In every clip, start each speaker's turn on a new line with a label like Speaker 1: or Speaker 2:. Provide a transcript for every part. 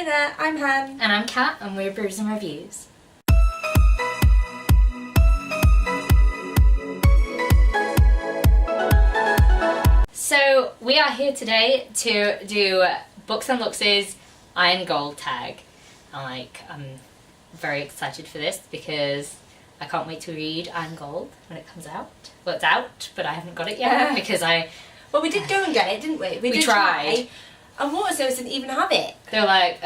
Speaker 1: Hey there, I'm Han.
Speaker 2: And I'm Kat, and we're Brews and Reviews. So we are here today to do Books and Lux's Iron Gold tag. I'm very excited for this because I can't wait to read Iron Gold when it comes out. Well, it's out, but I haven't got it yet because
Speaker 1: Well, we did go and get it, didn't we?
Speaker 2: We
Speaker 1: did
Speaker 2: tried.
Speaker 1: Try, and Waterstones didn't even have it.
Speaker 2: They're like,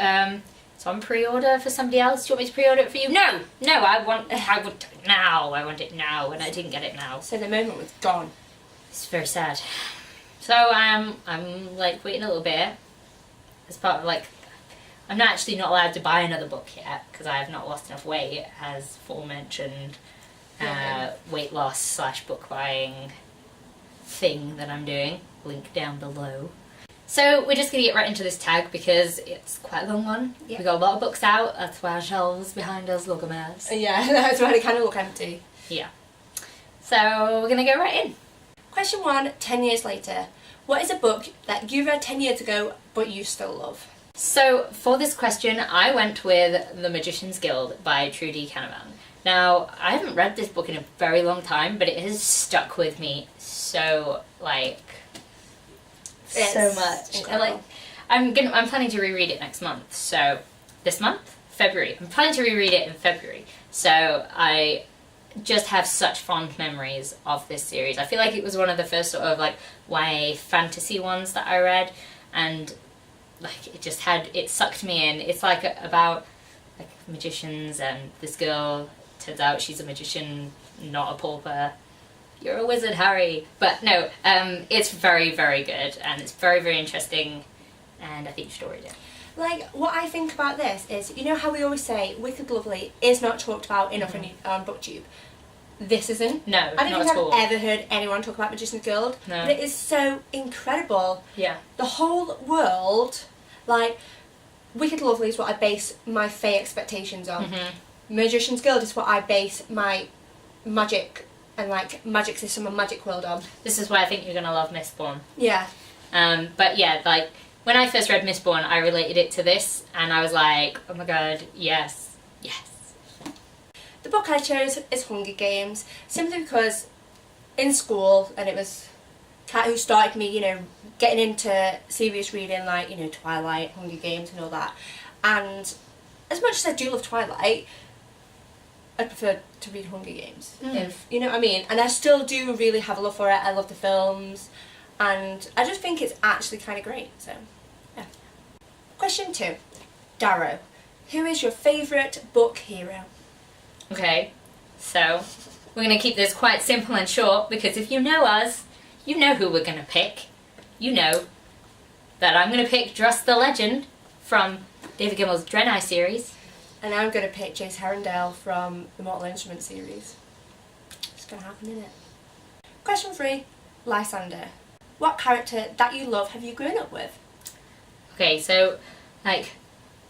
Speaker 2: it's on pre-order for somebody else. Do you want me to pre-order it for you? No, I want it now, and I didn't get it now.
Speaker 1: So the moment was gone.
Speaker 2: It's very sad. So I'm like waiting a little bit. As part of I'm actually not allowed to buy another book yet because I have not lost enough weight, as aforementioned weight loss / book buying thing that I'm doing. Link down below. So we're just going to get right into this tag because it's quite a long one.
Speaker 1: Yeah.
Speaker 2: We got a lot of books out. That's why our shelves behind us look a mess.
Speaker 1: Yeah, that's why they kind of look empty.
Speaker 2: Yeah. So we're going to go right in.
Speaker 1: Question 1, 10 years later. What is a book that you read 10 years ago but you still love?
Speaker 2: So for this question, I went with The Magician's Guild by Trudy Canavan. Now, I haven't read this book in a very long time, but it has stuck with me so much.
Speaker 1: Incredible.
Speaker 2: I'm planning to reread it next month. So this month, February. I'm planning to reread it in February. So I just have such fond memories of this series. I feel like it was one of the first sort of YA fantasy ones that I read, and it sucked me in. It's about magicians, and this girl turns out she's a magician, not a pauper. You're a wizard, Harry. But no, it's very, very good, and it's very, very interesting, and I think you should read it.
Speaker 1: What I think about this is, you know how we always say Wicked Lovely is not talked about enough on BookTube? This isn't.
Speaker 2: No,
Speaker 1: I don't
Speaker 2: not
Speaker 1: think
Speaker 2: at all.
Speaker 1: I've ever heard anyone talk about Magician's Guild.
Speaker 2: No.
Speaker 1: But it is so incredible.
Speaker 2: Yeah.
Speaker 1: The whole world, Wicked Lovely is what I base my Fae expectations on.
Speaker 2: Mm-hmm.
Speaker 1: Magician's Guild is what I base my magic and magic system and magic world on.
Speaker 2: This is why I think you're gonna love Mistborn.
Speaker 1: Yeah.
Speaker 2: But yeah, when I first read Mistborn, I related it to this, and I was like, oh my god, yes.
Speaker 1: The book I chose is Hunger Games, simply because in school, and it was Kat who started me, getting into serious reading, Twilight, Hunger Games and all that. And as much as I do love Twilight, I prefer to read Hunger Games, if you know what I mean. And I still do really have a love for it. I love the films, and I just think it's actually kind of great. So, yeah. Question 2, Darrow. Who is your favourite book hero?
Speaker 2: Okay, so we're gonna keep this quite simple and short because if you know us, you know who we're gonna pick. You know that I'm gonna pick Dross the Legend from David Gimmel's Draenei series.
Speaker 1: And I'm going to pick Jace Herondale from the Mortal Instruments series. It's going to happen, isn't it? Question 3, Lysander. What character that you love have you grown up with?
Speaker 2: Okay, so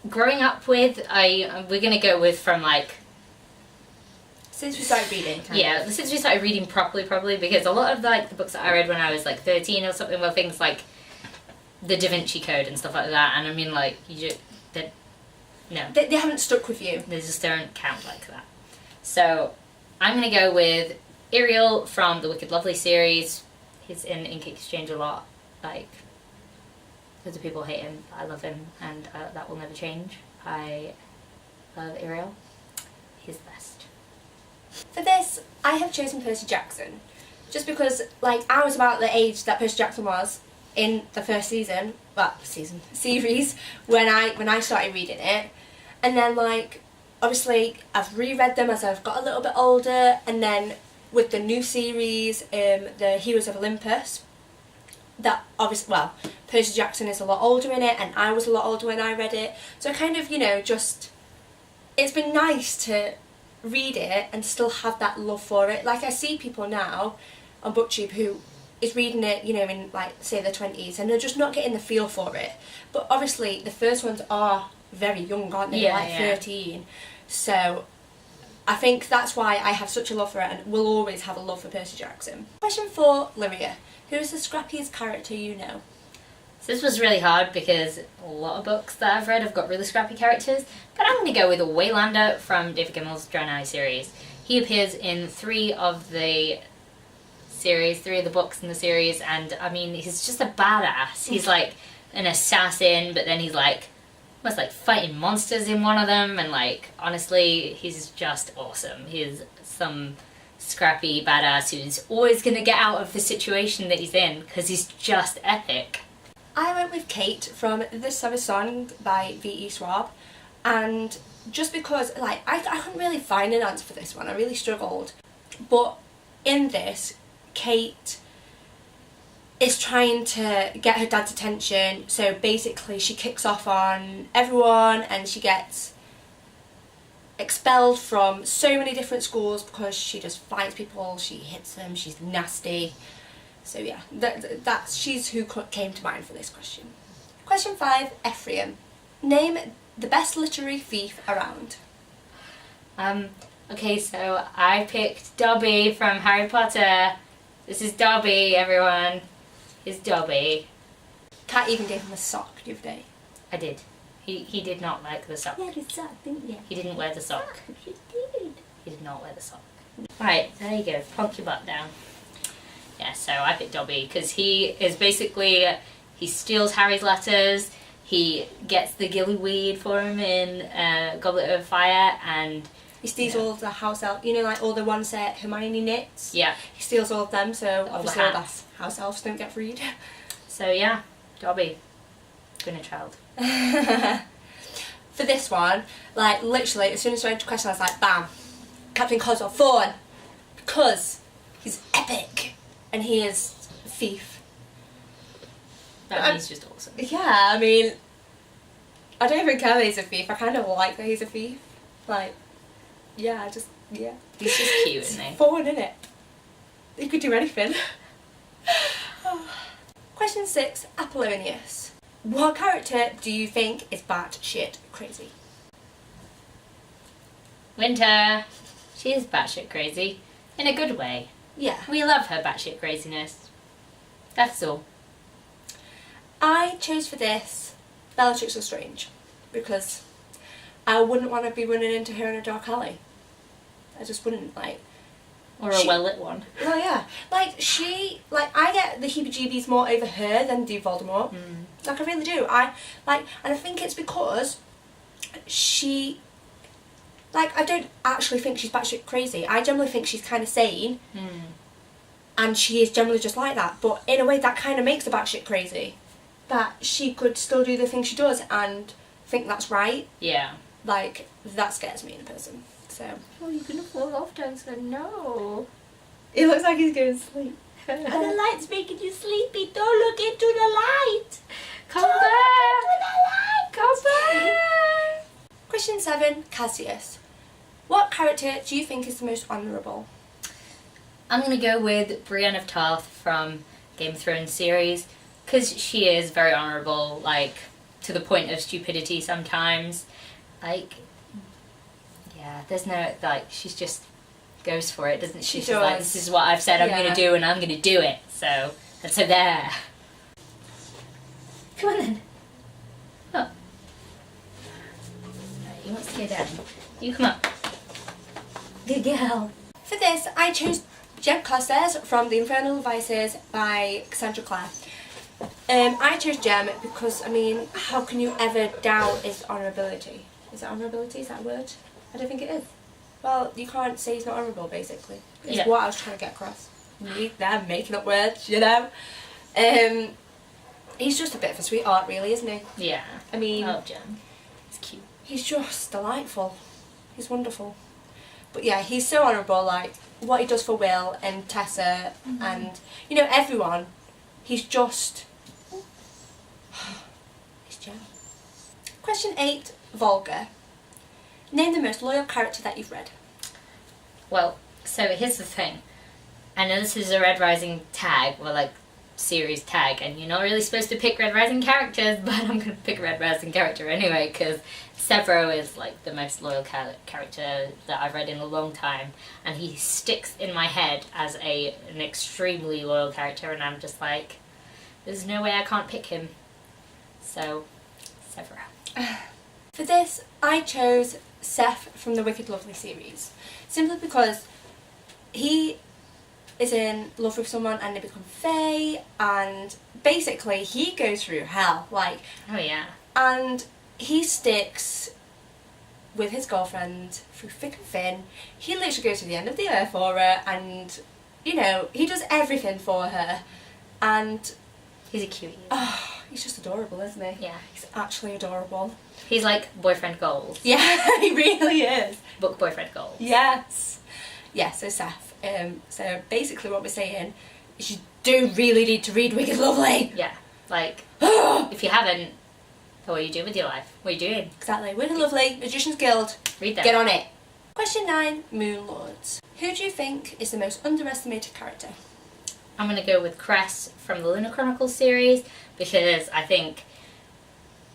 Speaker 2: growing up with, we're gonna go with from
Speaker 1: Since we started reading.
Speaker 2: Since we started reading properly, probably because a lot of the books that I read when I was 13 or something were things like the Da Vinci Code and stuff like that, and I mean no.
Speaker 1: They haven't stuck with you.
Speaker 2: They just don't count like that. So I'm going to go with Iriel from the Wicked Lovely series. He's in Ink Exchange a lot. Loads of people hate him. I love him, and that will never change. I love Iriel. He's the best.
Speaker 1: For this, I have chosen Percy Jackson. Just because, I was about the age that Percy Jackson was in the first series, when I started reading it. And then, obviously, I've reread them as I've got a little bit older, and then with the new series, the Heroes of Olympus, Percy Jackson is a lot older in it, and I was a lot older when I read it, so I kind of, it's been nice to read it and still have that love for it. I see people now on BookTube who is reading it, in say their 20s, and they're just not getting the feel for it. But obviously the first ones are very young, aren't they? 13. So I think that's why I have such a love for it and will always have a love for Percy Jackson. Question 4, Lyria. Who is the scrappiest character you know?
Speaker 2: So this was really hard because a lot of books that I've read have got really scrappy characters, but I'm going to go with Waylander from David Gimmel's Draenei series. He appears in 3 of the books in the series, and I mean, he's just a badass. He's like an assassin, but then he's like almost like fighting monsters in one of them, and like honestly, he's just awesome. He's some scrappy badass who's always going to get out of the situation that he's in because he's just epic.
Speaker 1: I went with Kate from This Summer Song by V.E. Schwab, and just because like I couldn't really find an answer for this one, I really struggled. But in this, Kate is trying to get her dad's attention, so basically she kicks off on everyone and she gets expelled from so many different schools because she just fights people, she hits them, she's nasty. So yeah, she's who came to mind for this question. Question 5, Ephraim. Name the best literary thief around.
Speaker 2: Okay, so I picked Dobby from Harry Potter. This is Dobby, everyone. Here's Dobby.
Speaker 1: Kat even gave him a sock the other day.
Speaker 2: I did. He did not like the sock.
Speaker 1: Yeah, the sock, didn't you?
Speaker 2: He didn't wear the sock.
Speaker 1: He did.
Speaker 2: He did not wear the sock. Right, there you go. Plonk your butt down. Yeah, so I picked Dobby because he is basically, he steals Harry's letters, he gets the gillyweed for him in Goblet of Fire, and
Speaker 1: he steals all the house elves, you know, like all the ones that Hermione knits.
Speaker 2: Yeah.
Speaker 1: He steals all of them, so obviously all the
Speaker 2: hats.
Speaker 1: house elves don't get freed.
Speaker 2: So yeah, Dobby. Been a child.
Speaker 1: For this one, like literally, as soon as I went to question, I was like, bam, Captain Coswell Thorne, because he's epic. And he is a thief.
Speaker 2: That means just awesome.
Speaker 1: Yeah, I mean, I don't even care that he's a thief. I kind of like that he's a thief. Like, yeah, yeah.
Speaker 2: He's just cute, isn't he?
Speaker 1: Fun, isn't it? He could do anything. Question 6, Apollonius. What character do you think is batshit crazy?
Speaker 2: Winter. She is batshit crazy. In a good way.
Speaker 1: Yeah.
Speaker 2: We love her batshit craziness. That's all.
Speaker 1: I chose for this Bellatrix Lestrange because I wouldn't want to be running into her in a dark alley. I just wouldn't, like.
Speaker 2: Or a well-lit one.
Speaker 1: Well, yeah. Like, I get the heebie-jeebies more over her than do Voldemort. Like, I really do. And I think it's because she, like, I don't actually think she's batshit crazy. I generally think she's kind of sane. And she is generally just like that. But in a way, that kind of makes her batshit crazy. That she could still do the things she does and think that's right.
Speaker 2: Yeah.
Speaker 1: Like, that scares me in a person. So.
Speaker 2: Oh, you're gonna fall off, Dexter. No.
Speaker 1: It looks like he's going to sleep.
Speaker 2: And the light's making you sleepy. Don't look into the light. Come back. Come back.
Speaker 1: Question 7, Cassius. What character do you think is the most honourable?
Speaker 2: I'm gonna go with Brienne of Tarth from Game of Thrones series because she is very honourable, like to the point of stupidity sometimes. Like, yeah, there's no, like, she's just goes for it, doesn't she? She's like, this is what I've said I'm gonna do, and I'm gonna do it. So there. Come on then. Oh. Right, he wants to go down. You come up. Good girl.
Speaker 1: For this, I chose Jem Costes from The Infernal Vices by Cassandra Clare. I chose Jem because, I mean, how can you ever doubt his honourability? Is it honourability? Is that a word? I don't think it is. Well, you can't say he's not honourable, basically. It's what I was trying to get across. They're making up words, you know? He's just a bit of a sweetheart, really, isn't he?
Speaker 2: Yeah.
Speaker 1: I mean,
Speaker 2: I love Jem. He's cute.
Speaker 1: He's just delightful. He's wonderful. But yeah, he's so honourable, like, what he does for Will and Tessa and, you know, everyone. He's just... He's Jem. Question 8, Volga. Name the most loyal character that you've read.
Speaker 2: Well, so here's the thing. I know this is a Red Rising tag, or like series tag, and you're not really supposed to pick Red Rising characters, but I'm going to pick a Red Rising character anyway, because Severo is like the most loyal character that I've read in a long time, and he sticks in my head as an extremely loyal character, and I'm just like, there's no way I can't pick him. So, Several.
Speaker 1: For this, I chose Seth from the Wicked Lovely series, simply because he is in love with someone and they become fae, and basically he goes through hell, like,
Speaker 2: Oh yeah.
Speaker 1: and he sticks with his girlfriend through thick and thin. He literally goes to the end of the earth for her, and, you know, he does everything for her, and
Speaker 2: He's a cutie.
Speaker 1: oh, he's just adorable, isn't he?
Speaker 2: Yeah.
Speaker 1: He's actually adorable.
Speaker 2: He's like boyfriend goals.
Speaker 1: Yeah, he really is.
Speaker 2: Book boyfriend goals.
Speaker 1: Yes. Yeah, so Seth. So basically what we're saying is you do really need to read Wicked Lovely.
Speaker 2: Yeah. Like, if you haven't, what are you doing with your life? What are you doing?
Speaker 1: Exactly. Wicked Lovely, Magician's Guild.
Speaker 2: Read them.
Speaker 1: Get on it. Question 9, Moon Lords. Who do you think is the most underestimated character?
Speaker 2: I'm going to go with Cress from the Lunar Chronicles series, because I think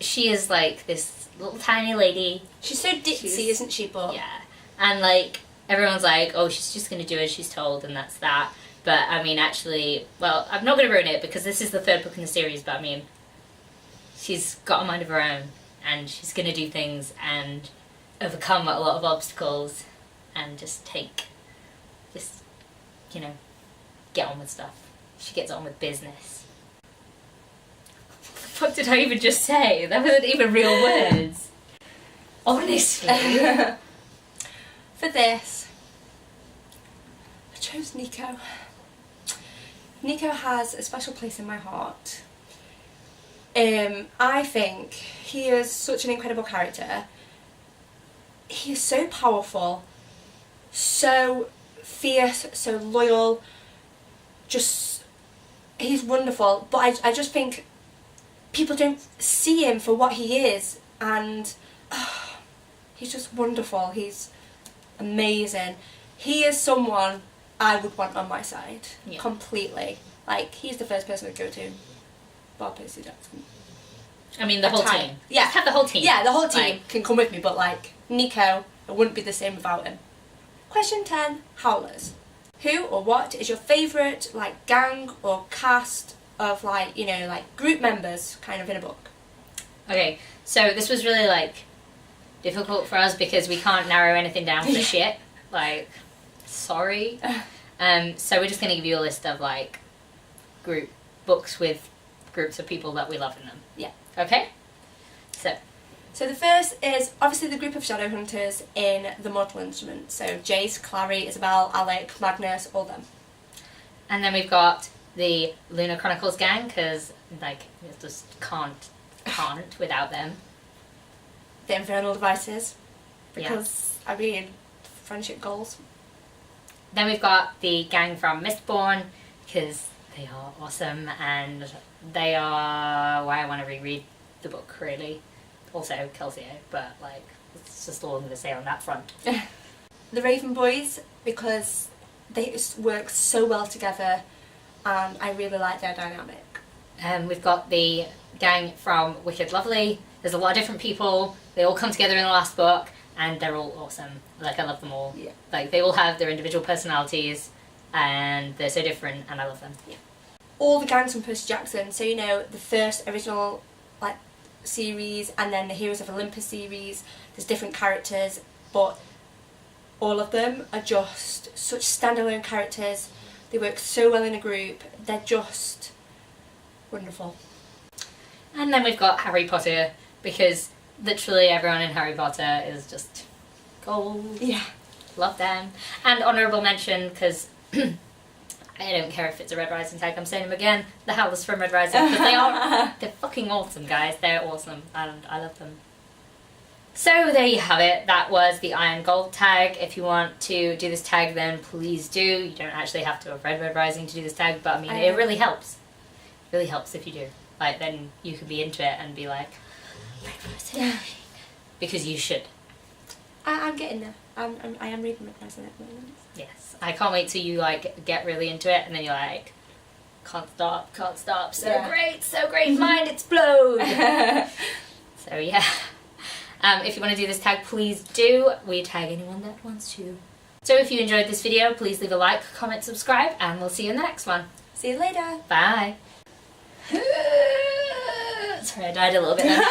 Speaker 2: she is like this little tiny lady.
Speaker 1: She's so ditzy, isn't she? But
Speaker 2: Yeah. And like, everyone's like, oh, she's just going to do as she's told, and that's that. But I mean, actually, well, I'm not going to ruin it because this is the 3rd book in the series, but I mean, she's got a mind of her own, and she's going to do things and overcome a lot of obstacles and just, you know, get on with stuff. She gets on with business. What the fuck did I even just say? That wasn't even real words. Honestly.
Speaker 1: for this, I chose Nico. Nico has a special place in my heart. I think he is such an incredible character. He is so powerful, so fierce, so loyal. Just, he's wonderful. But I just think people don't see him for what he is, and he's just wonderful. He's amazing. He is someone I would want on my side, completely. Like, he's the first person I'd go to. Bar Percy Jackson.
Speaker 2: I mean, the whole team.
Speaker 1: Yeah.
Speaker 2: Just have the whole team.
Speaker 1: Yeah, the whole team
Speaker 2: Like,
Speaker 1: can come with me, but like, Nico, I wouldn't be the same without him. Question 10, Howlers. Who or what is your favourite, like, gang or cast of, like, you know, like, group members kind of in a book?
Speaker 2: Okay, so this was really, like, difficult for us because we can't narrow anything down for shit. Like, sorry. So we're just going to give you a list of, like, group books with groups of people that we love in them.
Speaker 1: Yeah.
Speaker 2: Okay?
Speaker 1: So the first is obviously the group of Shadowhunters in the Mortal Instrument. So Jace, Clary, Isabel, Alec, Magnus, all them.
Speaker 2: And then we've got the Lunar Chronicles gang, because, like, you just can't without them.
Speaker 1: The Infernal Devices. Because, I mean, friendship goals.
Speaker 2: Then we've got the gang from Mistborn, because they are awesome, and they are why I want to reread the book, really. Also, Kelsey, but, like, it's just all I'm going to say on that front.
Speaker 1: The Raven Boys, because they just work so well together, and I really like their dynamic.
Speaker 2: We've got the gang from Wicked Lovely. There's a lot of different people. They all come together in the last book, and they're all awesome. Like, I love them all.
Speaker 1: Yeah.
Speaker 2: Like, they all have their individual personalities, and they're so different, and I love them.
Speaker 1: Yeah. All the gangs from Percy Jackson, so, you know, the first original, like, series, and then the Heroes of Olympus series, there's different characters, but all of them are just such standalone characters. They work so well in a group. They're just wonderful.
Speaker 2: And then we've got Harry Potter, because literally everyone in Harry Potter is just gold.
Speaker 1: Yeah.
Speaker 2: Love them. And honourable mention, because I don't care if it's a Red Rising tag, I'm saying them again, the Howlers from Red Rising, because they're fucking awesome, guys. They're awesome, and I love them. So there you have it. That was the Iron Gold tag. If you want to do this tag, then please do. You don't actually have to have read Red Rising to do this tag, but I mean, it really helps. It really helps if you do. Like, then you could be into it and be like, Red Rising. Because you should.
Speaker 1: I'm getting there. I am reading Red Rising at the moment.
Speaker 2: Yes. I can't wait till you, like, get really into it, and then you're like, can't stop, so great, mind explode! So, yeah. If you want to do this tag, please do. We tag anyone that wants to. So if you enjoyed this video, please leave a like, comment, subscribe, and we'll see you in the next one.
Speaker 1: See you later.
Speaker 2: Bye. Sorry, I died a little bit then.